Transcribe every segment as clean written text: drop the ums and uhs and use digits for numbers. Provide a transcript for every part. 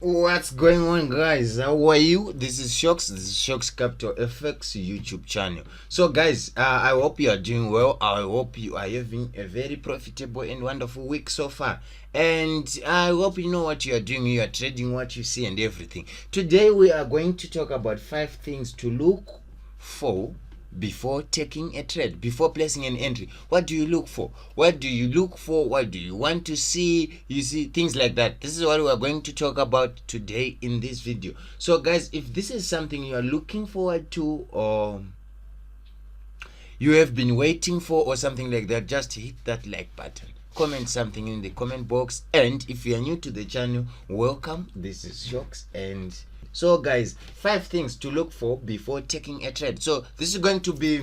What's going on, guys? How are you? This is Shocks. This is ShocksCapital FX YouTube channel. So guys, I hope you are doing well. I hope you are having a very profitable and wonderful week so far, and I hope you know what you are doing. You are trading what you see and everything. Today we are going to talk about 5 things to look for before taking a trade, before placing an entry. What do you look for? What do you look for? What do you want to see? You see, things like that. This is what we are going to talk about today in this video. So guys, if this is something you are looking forward to, or you have been waiting for, or something like that, just hit that like button, comment something in the comment box, and if you are new to the channel, welcome. This is Shocks. And so guys, 5 things to look for before taking a trade. So this is going to be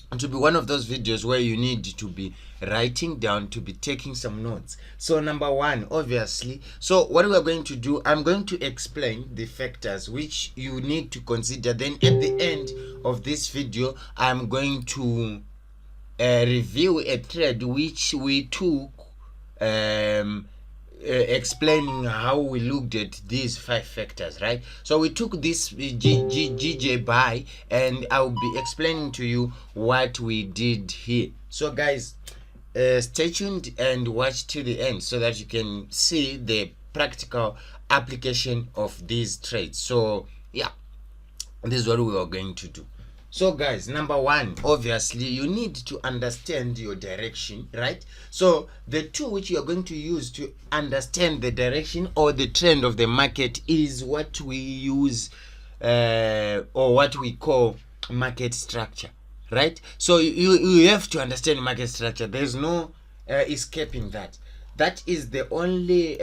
one of those videos where you need to be writing down, to be taking some notes. So number 1, obviously, so what we are going to do, I'm going to explain the factors which you need to consider. Then at the end of this video, I'm going to review a trade which we took, explaining how we looked at these 5 factors, right? So we took this GJ buy, and I'll be explaining to you what we did here. So guys, stay tuned and watch till the end so that you can see the practical application of these trades. So yeah, this is what we are going to do. So guys, number 1, obviously you need to understand your direction, right? So the tool which you are going to use to understand the direction or the trend of the market is what we use, or what we call market structure, right? So you have to understand market structure. There's no escaping that. That is the only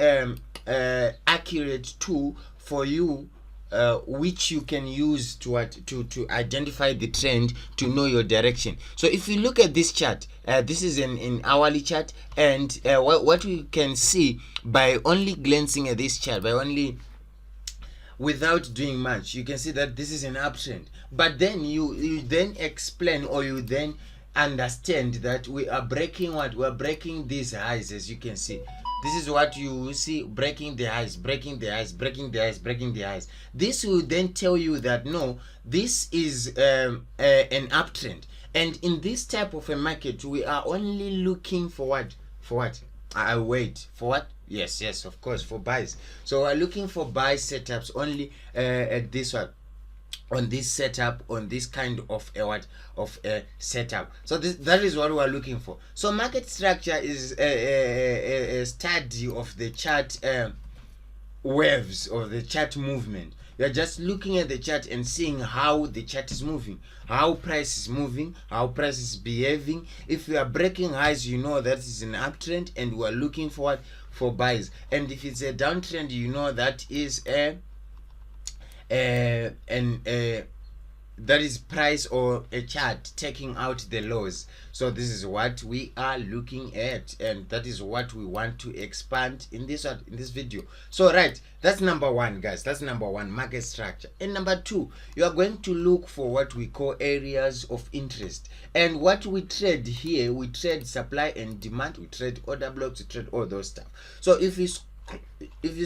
accurate tool for you, which you can use to identify the trend, to know your direction. So if you look at this chart, this is an hourly chart, and what we can see by only glancing at this chart, without doing much, you can see that this is an uptrend. But then you then explain, or you then understand that we are breaking what? We are breaking these highs. As you can see, this is what you see: breaking the highs, breaking the highs, breaking the highs, breaking the highs. This will then tell you that no, this is an uptrend. And in this type of a market, we are only looking for what? I wait for what? Yes, of course, for buys. So we're looking for buy setups only at this one, on this setup, on this kind of a setup. So that is what we are looking for. So market structure is a study of the chart waves, of the chart movement. You're just looking at the chart and seeing how the chart is moving, how price is moving, how price is behaving. If you are breaking highs, you know that is an uptrend, and we are looking for buys. And if it's a downtrend, you know that is that is price or a chart taking out the lows. So this is what we are looking at, and that is what we want to expand in this video. So right, that's number 1, guys. That's number 1, market structure. And number 2, you are going to look for what we call areas of interest. And what we trade here, we trade supply and demand, we trade order blocks, we trade all those stuff. So if you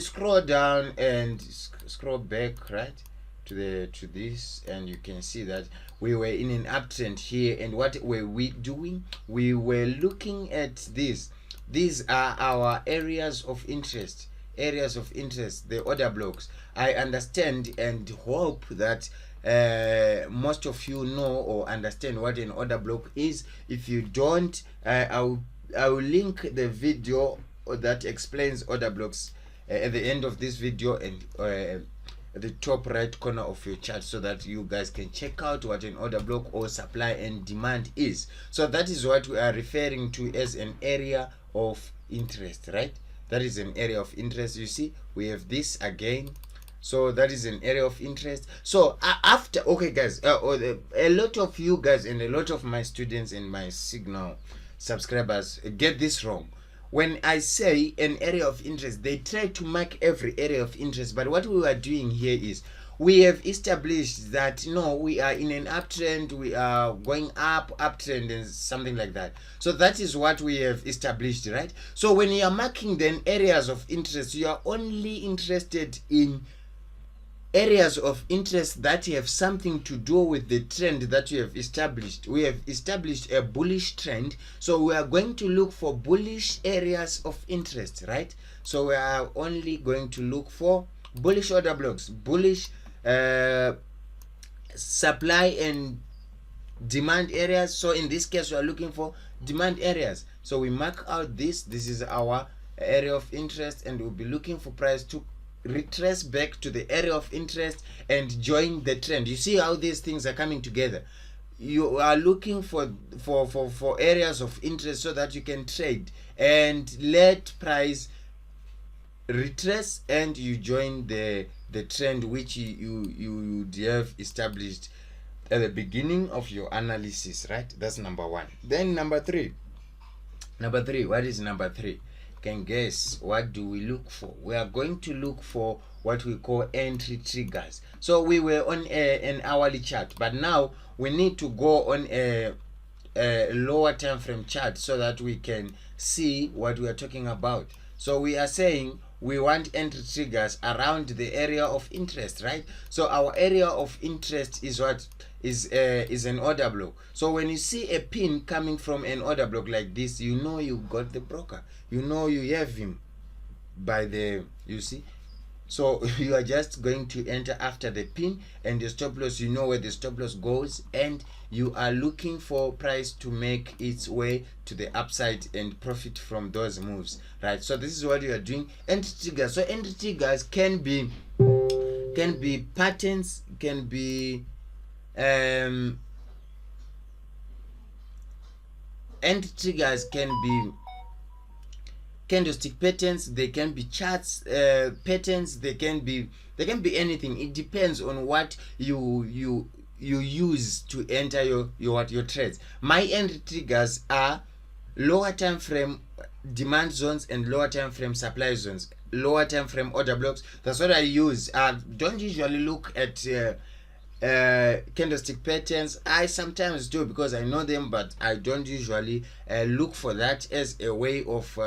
scroll down and scroll back, right, to this, and you can see that we were in an uptrend here. And what were we doing? We were looking at this. These are our areas of interest, the order blocks. I understand and hope that most of you know or understand what an order block is. If you don't, I will link the video that explains order blocks at the end of this video, and at the top right corner of your chart, so that you guys can check out what an order block or supply and demand is. So that is what we are referring to as an area of interest, right? That is an area of interest. You see, we have this again. So that is an area of interest. So after, okay guys, a lot of you guys and a lot of my students and my Signal subscribers get this wrong. When I say an area of interest, they try to mark every area of interest, but what we are doing here is we have established that no, we are in an uptrend, we are going uptrend and something like that. So that is what we have established, right? So when you are marking then areas of interest, you are only interested in areas of interest that have something to do with the trend that you have established. We have established a bullish trend, so we are going to look for bullish areas of interest, right? So we are only going to look for bullish order blocks, bullish supply and demand areas. So in this case we are looking for demand areas, so we mark out this is our area of interest, and we'll be looking for price to retrace back to the area of interest and join the trend. You see how these things are coming together. You are looking for areas of interest so that you can trade and let price retrace and you join the trend which you have established at the beginning of your analysis, right? That's number one. Then number three, what is number three? Can guess what do we look for? We are going to look for what we call entry triggers. So we were on an hourly chart, but now we need to go on a lower time frame chart so that we can see what we are talking about. So we are saying we want entry triggers around the area of interest, right? So our area of interest is what is an order block. So when you see a pin coming from an order block like this, you know you got the broker, you know you have him by the, you see. So you are just going to enter after the pin, and the stop loss, you know where the stop loss goes, and you are looking for price to make its way to the upside and profit from those moves, right? So this is what you are doing. Entry triggers. So entry triggers can be patterns, can be entry triggers, can be candlestick patterns, they can be charts patterns, they can be anything. It depends on what you use to enter your trades. My entry triggers are lower time frame demand zones and lower time frame supply zones, lower time frame order blocks. That's what I use. I don't usually look at candlestick patterns. I sometimes do because I know them, but I don't usually look for that as a way of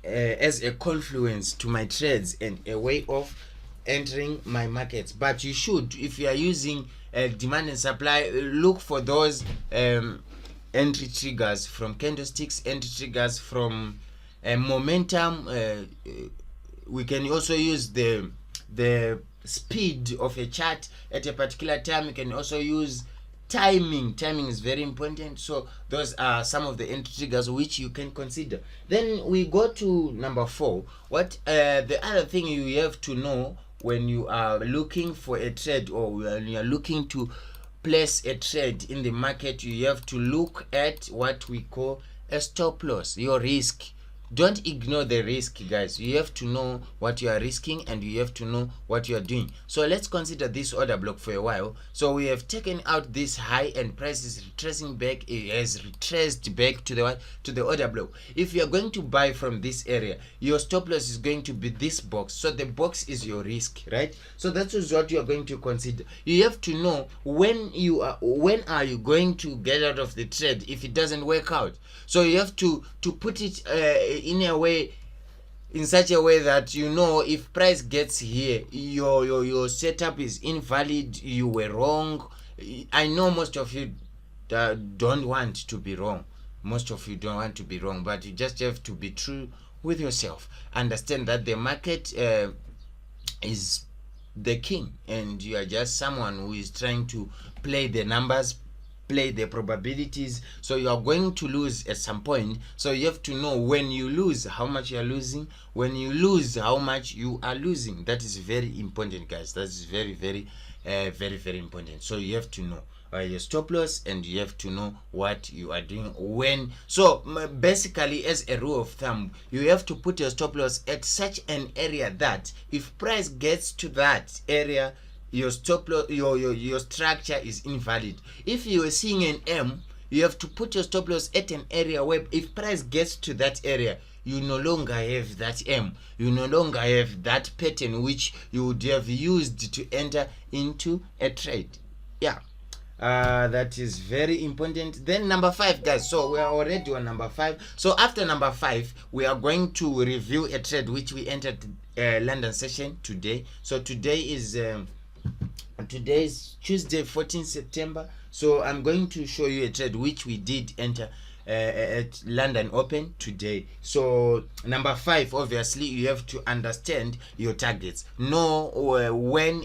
as a confluence to my trades and a way of entering my markets. But you should, if you are using demand and supply, look for those entry triggers from candlesticks, entry triggers from momentum. We can also use the speed of a chart at a particular time. You can also use timing is very important. So those are some of the entry triggers which you can consider. Then we go to number 4. What the other thing you have to know when you are looking for a trade, or when you are looking to place a trade in the market, you have to look at what we call a stop loss, your risk. Don't ignore the risk, guys. You have to know what you are risking and you have to know what you are doing. So let's consider this order block for a while. So we have taken out this high and price is retracing back. It has retraced back to the order block. If you are going to buy from this area, your stop loss is going to be this box. So the box is your risk, right? So that is what you are going to consider. You have to know when are you going to get out of the trade if it doesn't work out. So you have to put it in a way, in such a way that you know if price gets here, your setup is invalid, you were wrong. I know most of you don't want to be wrong. Most of you don't want to be wrong, but you just have to be true with yourself. Understand that the market is the king, and you are just someone who is trying to play the numbers, play the probabilities. So you are going to lose at some point. So you have to know when you lose how much you are losing, when you lose how much you are losing. That is very important, guys. That is very very important. So you have to know your stop loss, and you have to know what you are doing when. So basically, as a rule of thumb, you have to put your stop loss at such an area that if price gets to that area, your stop loss, your structure is invalid. If you are seeing an M, you have to put your stop loss at an area where if price gets to that area, you no longer have that aim, you no longer have that pattern which you would have used to enter into a trade. Yeah, that is very important. Then number 5, guys, so we are already on number 5. So after number 5, we are going to review a trade which we entered London session today. So today is Tuesday 14 September. So I'm going to show you a trade which we did enter at London Open today. So number 5, obviously you have to understand your targets, know when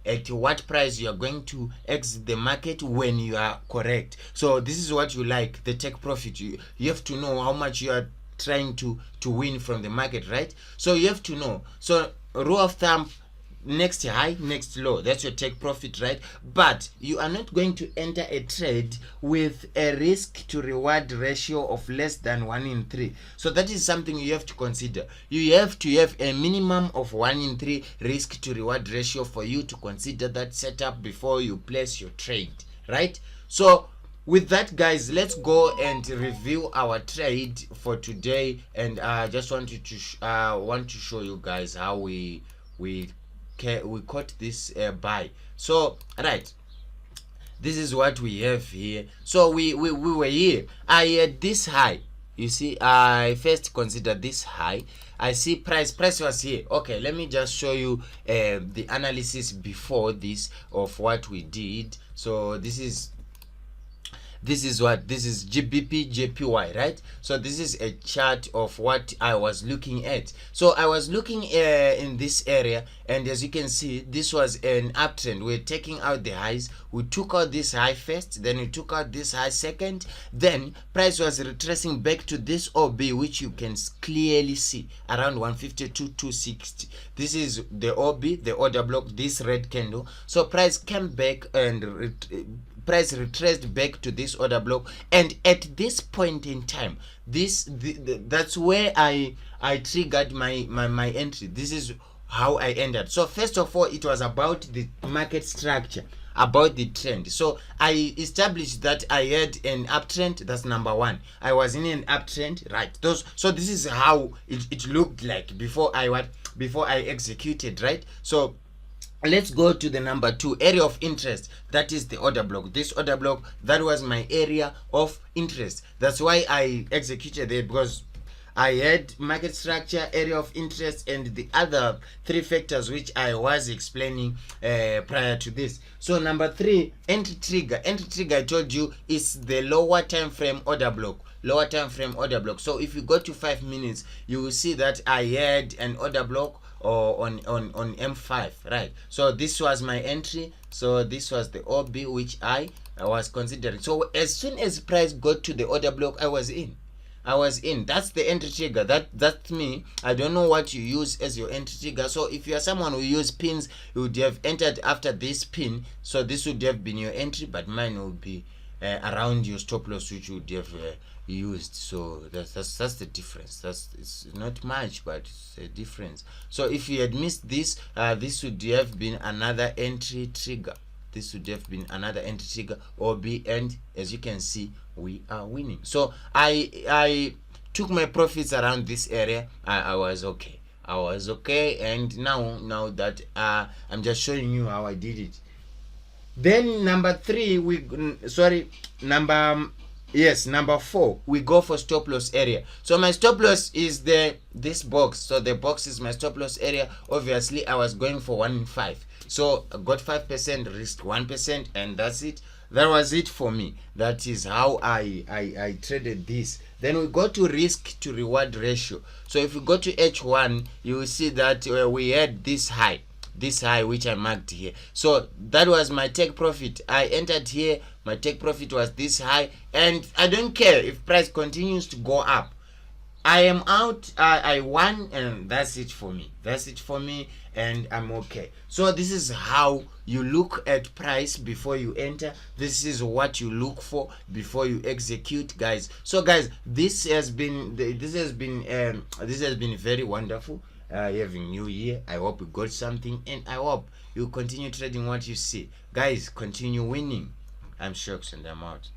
at what price you are going to exit the market when you are correct. So this is what you like, the take profit. You have to know how much you are trying to win from the market, right? So you have to know. So rule of thumb, next high, next low, that's your take profit, right? But you are not going to enter a trade with a risk to reward ratio of less than 1 in 3. So that is something you have to consider. You have to have a minimum of 1 in 3 risk to reward ratio for you to consider that setup before you place your trade, right? So with that, guys, let's go and review our trade for today. And I just wanted to want to show you guys how we caught this buy. So right, this is what we have here. So we were here. I had this high. You see, I first considered this high. I see price was here. Okay, let me just show you the analysis before this of what we did. So this is GBP JPY, right? So this is a chart of what I was looking at. So I was looking in this area, and as you can see, this was an uptrend. We're taking out the highs. We took out this high first, then we took out this high second, then price was retracing back to this OB, which you can clearly see around 152.260. This is the OB, the order block, this red candle. So price came back and price retraced back to this order block, and at this point in time, that's where I triggered my entry. This is how I entered. So first of all, it was about the market structure, about the trend. So I established that I had an uptrend. That's number 1. I was in an uptrend, right? So this is how it looked like before I executed, right? So let's go to the number 2, area of interest. That is the order block. This order block, that was my area of interest. That's why I executed it, because I had market structure, area of interest, and the other 3 factors which I was explaining prior to this. So number 3, entry trigger. Entry trigger, I told you, is the lower time frame order block. Lower time frame order block. So if you go to 5 minutes, you will see that I had an order block or on M5, right? So this was my entry. So this was the OB which I was considering. So as soon as price got to the order block, I was in. That's the entry trigger. That's me. I don't know what you use as your entry trigger. So if you are someone who use pins, you would have entered after this pin. So this would have been your entry, but mine will be around your stop loss, which you would have used. So that's the difference. It's not much, but it's a difference. So if you had missed this, this would have been another entry trigger. This would have been another entry trigger, OB, and as you can see, we are winning. So I took my profits around this area. I was okay. And now that I'm just showing you how I did it. Then number 4, we go for stop loss area. So my stop loss is this box. So the box is my stop loss area. Obviously I was going for 1 in 5. So I got 5%, risked 1%, and that's it. That was it for me. That is how I traded this. Then we go to risk to reward ratio. So if we go to H1, you will see that we had this high which I marked here. So that was my take profit. I entered here, my take profit was this high, and I don't care if price continues to go up. I am out. I won, and that's it for me. And I'm okay. So this is how you look at price before you enter. This is what you look for before you execute, guys. So guys, this has been very wonderful. Having new year. I hope you got something, and I hope you continue trading what you see. Guys, continue winning. I'm Shocks, and I'm out.